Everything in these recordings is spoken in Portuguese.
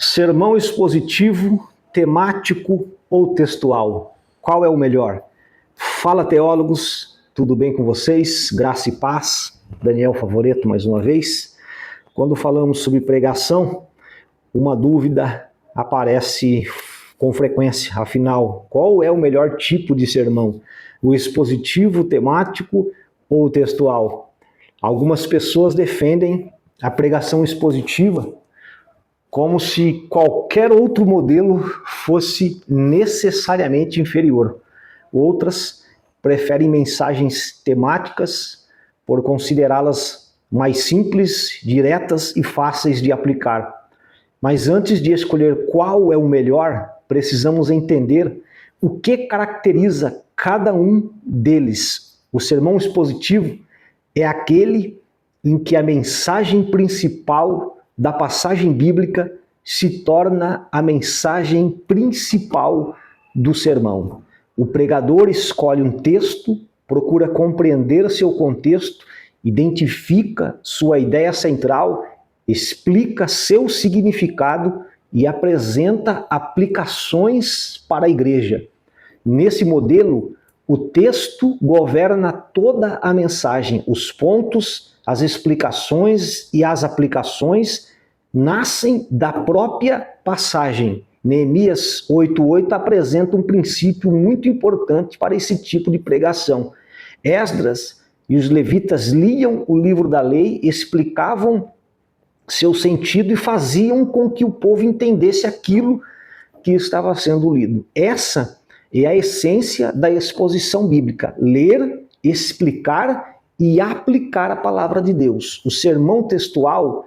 Sermão expositivo, temático ou textual? Qual é o melhor? Fala, teólogos, tudo bem com vocês? Graça e paz. Daniel Favoreto mais uma vez. Quando falamos sobre pregação, uma dúvida aparece com frequência. Afinal, qual é o melhor tipo de sermão? O expositivo, temático ou o textual? Algumas pessoas defendem a pregação expositiva como se qualquer outro modelo fosse necessariamente inferior. Outras preferem mensagens temáticas por considerá-las mais simples, diretas e fáceis de aplicar. Mas antes de escolher qual é o melhor, precisamos entender o que caracteriza cada um deles. O sermão expositivo é aquele em que a mensagem principal da passagem bíblica se torna a mensagem principal do sermão. O pregador escolhe um texto, procura compreender seu contexto, identifica sua ideia central, explica seu significado e apresenta aplicações para a igreja. Nesse modelo, o texto governa toda a mensagem, os pontos, as explicações e as aplicações nascem da própria passagem. Neemias 8:8 apresenta um princípio muito importante para esse tipo de pregação. Esdras e os levitas liam o livro da lei, explicavam seu sentido e faziam com que o povo entendesse aquilo que estava sendo lido. Essa é a essência da exposição bíblica: ler, explicar e aplicar a palavra de Deus. O sermão textual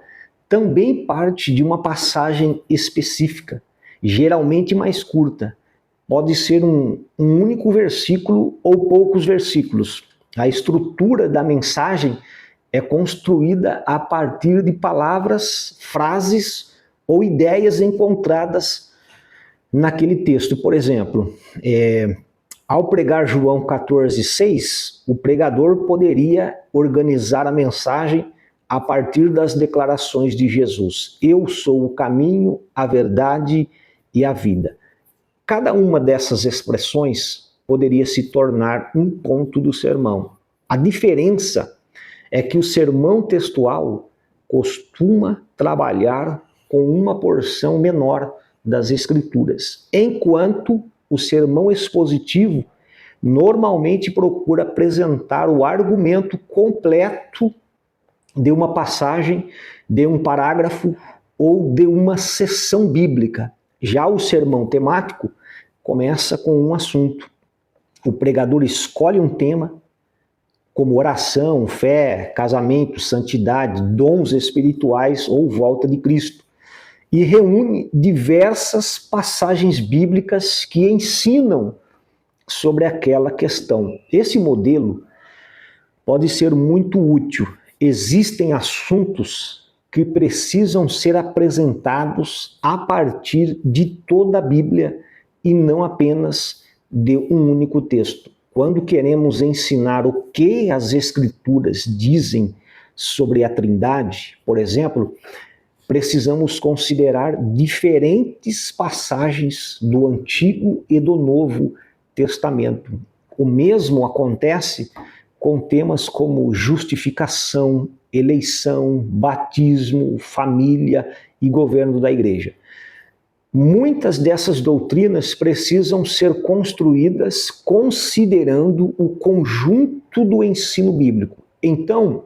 também parte de uma passagem específica, geralmente mais curta. Pode ser um único versículo ou poucos versículos. A estrutura da mensagem é construída a partir de palavras, frases ou ideias encontradas naquele texto. Por exemplo, ao pregar João 14:6, o pregador poderia organizar a mensagem a partir das declarações de Jesus: eu sou o caminho, a verdade e a vida. Cada uma dessas expressões poderia se tornar um ponto do sermão. A diferença é que o sermão textual costuma trabalhar com uma porção menor das Escrituras, enquanto o sermão expositivo normalmente procura apresentar o argumento completo de uma passagem, de um parágrafo ou de uma seção bíblica. Já o sermão temático começa com um assunto. O pregador escolhe um tema, como oração, fé, casamento, santidade, dons espirituais ou volta de Cristo, e reúne diversas passagens bíblicas que ensinam sobre aquela questão. Esse modelo pode ser muito útil. Existem assuntos que precisam ser apresentados a partir de toda a Bíblia e não apenas de um único texto. Quando queremos ensinar o que as Escrituras dizem sobre a Trindade, por exemplo, precisamos considerar diferentes passagens do Antigo e do Novo Testamento. O mesmo acontece com temas como justificação, eleição, batismo, família e governo da igreja. Muitas dessas doutrinas precisam ser construídas considerando o conjunto do ensino bíblico. Então,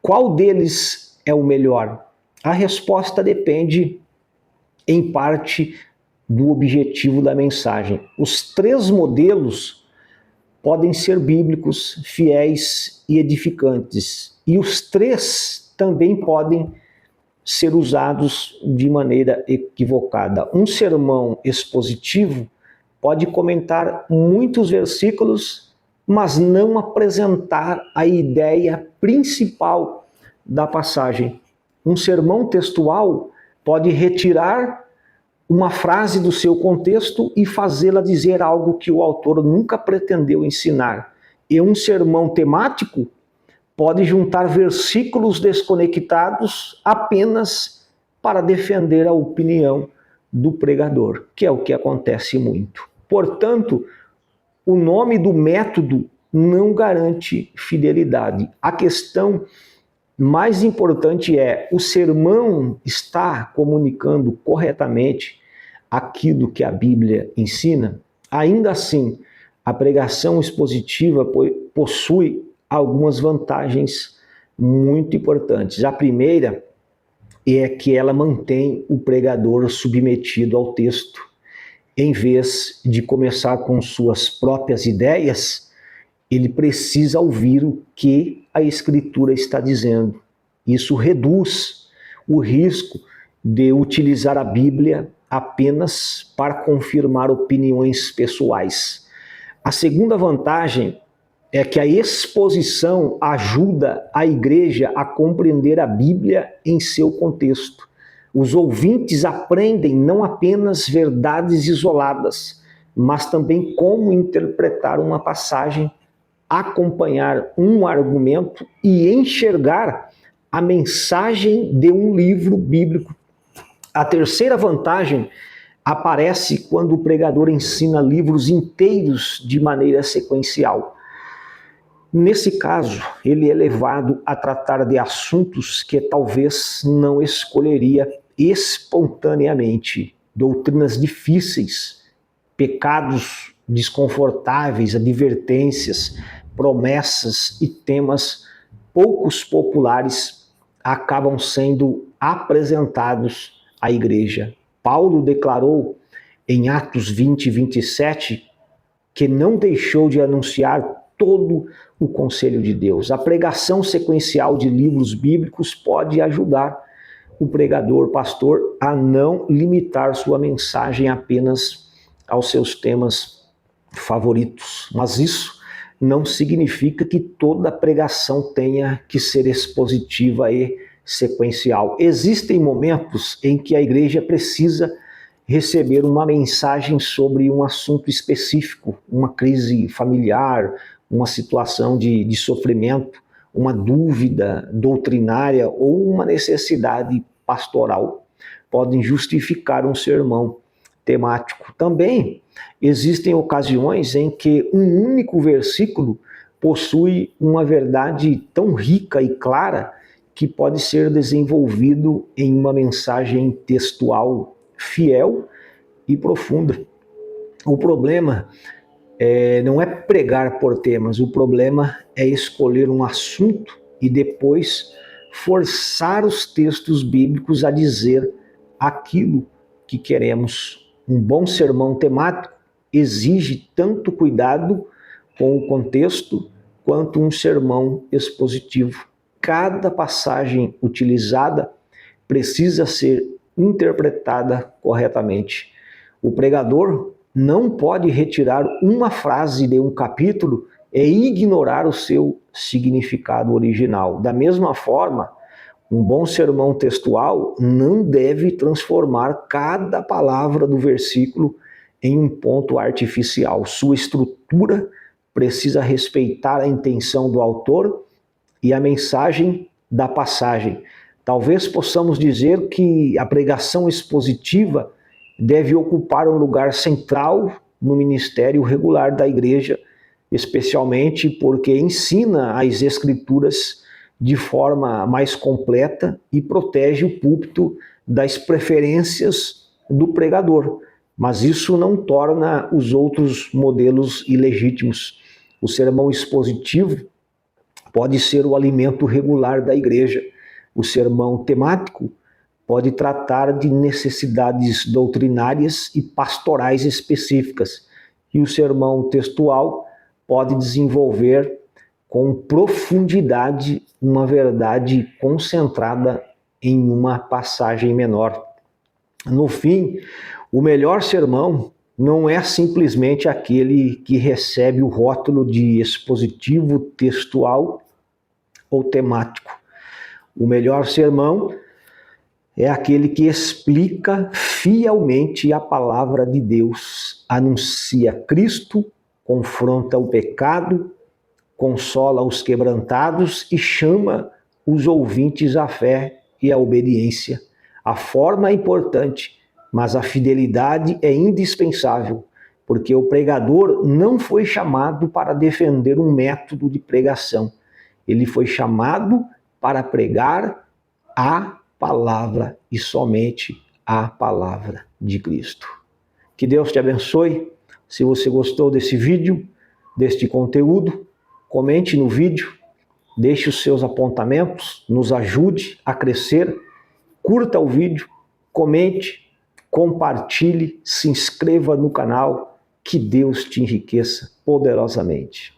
qual deles é o melhor? A resposta depende, em parte, do objetivo da mensagem. Os três modelos podem ser bíblicos, fiéis e edificantes. E os três também podem ser usados de maneira equivocada. Um sermão expositivo pode comentar muitos versículos, mas não apresentar a ideia principal da passagem. Um sermão textual pode retirar uma frase do seu contexto e fazê-la dizer algo que o autor nunca pretendeu ensinar. E um sermão temático pode juntar versículos desconectados apenas para defender a opinião do pregador, que é o que acontece muito. Portanto, o nome do método não garante fidelidade. A questão mais importante é: o sermão está comunicando corretamente aquilo que a Bíblia ensina? Ainda assim, a pregação expositiva possui algumas vantagens muito importantes. A primeira é que ela mantém o pregador submetido ao texto. Em vez de começar com suas próprias ideias, ele precisa ouvir o que a Escritura está dizendo. Isso reduz o risco de utilizar a Bíblia apenas para confirmar opiniões pessoais. A segunda vantagem é que a exposição ajuda a igreja a compreender a Bíblia em seu contexto. Os ouvintes aprendem não apenas verdades isoladas, mas também como interpretar uma passagem, acompanhar um argumento e enxergar a mensagem de um livro bíblico. A terceira vantagem aparece quando o pregador ensina livros inteiros de maneira sequencial. Nesse caso, ele é levado a tratar de assuntos que talvez não escolheria espontaneamente, doutrinas difíceis, pecados desconfortáveis, advertências, promessas e temas poucos populares acabam sendo apresentados à igreja. Paulo declarou em Atos 20, 27 que não deixou de anunciar todo o conselho de Deus. A pregação sequencial de livros bíblicos pode ajudar o pregador, pastor, a não limitar sua mensagem apenas aos seus temas favoritos. Mas isso não significa que toda pregação tenha que ser expositiva e sequencial. Existem momentos em que a igreja precisa receber uma mensagem sobre um assunto específico, uma crise familiar, uma situação de sofrimento, uma dúvida doutrinária ou uma necessidade pastoral. Podem justificar um sermão temático. Também existem ocasiões em que um único versículo possui uma verdade tão rica e clara que pode ser desenvolvido em uma mensagem textual fiel e profunda. O problema não é pregar por temas, o problema é escolher um assunto e depois forçar os textos bíblicos a dizer aquilo que queremos. Um bom sermão temático exige tanto cuidado com o contexto quanto um sermão expositivo. Cada passagem utilizada precisa ser interpretada corretamente. O pregador não pode retirar uma frase de um capítulo e ignorar o seu significado original. Da mesma forma, um bom sermão textual não deve transformar cada palavra do versículo em um ponto artificial. Sua estrutura precisa respeitar a intenção do autor e a mensagem da passagem. Talvez possamos dizer que a pregação expositiva deve ocupar um lugar central no ministério regular da igreja, especialmente porque ensina as Escrituras de forma mais completa e protege o púlpito das preferências do pregador. Mas isso não torna os outros modelos ilegítimos. O sermão expositivo pode ser o alimento regular da igreja. O sermão temático pode tratar de necessidades doutrinárias e pastorais específicas. E o sermão textual pode desenvolver com profundidade uma verdade concentrada em uma passagem menor. No fim, o melhor sermão não é simplesmente aquele que recebe o rótulo de expositivo, textual ou temático. O melhor sermão é aquele que explica fielmente a palavra de Deus, anuncia Cristo, confronta o pecado, consola os quebrantados e chama os ouvintes à fé e à obediência. A forma é importante, mas a fidelidade é indispensável, porque o pregador não foi chamado para defender um método de pregação. Ele foi chamado para pregar a palavra e somente a palavra de Cristo. Que Deus te abençoe. Se você gostou desse vídeo, deste conteúdo, comente no vídeo, deixe os seus apontamentos, nos ajude a crescer, curta o vídeo, comente, compartilhe, se inscreva no canal, que Deus te enriqueça poderosamente.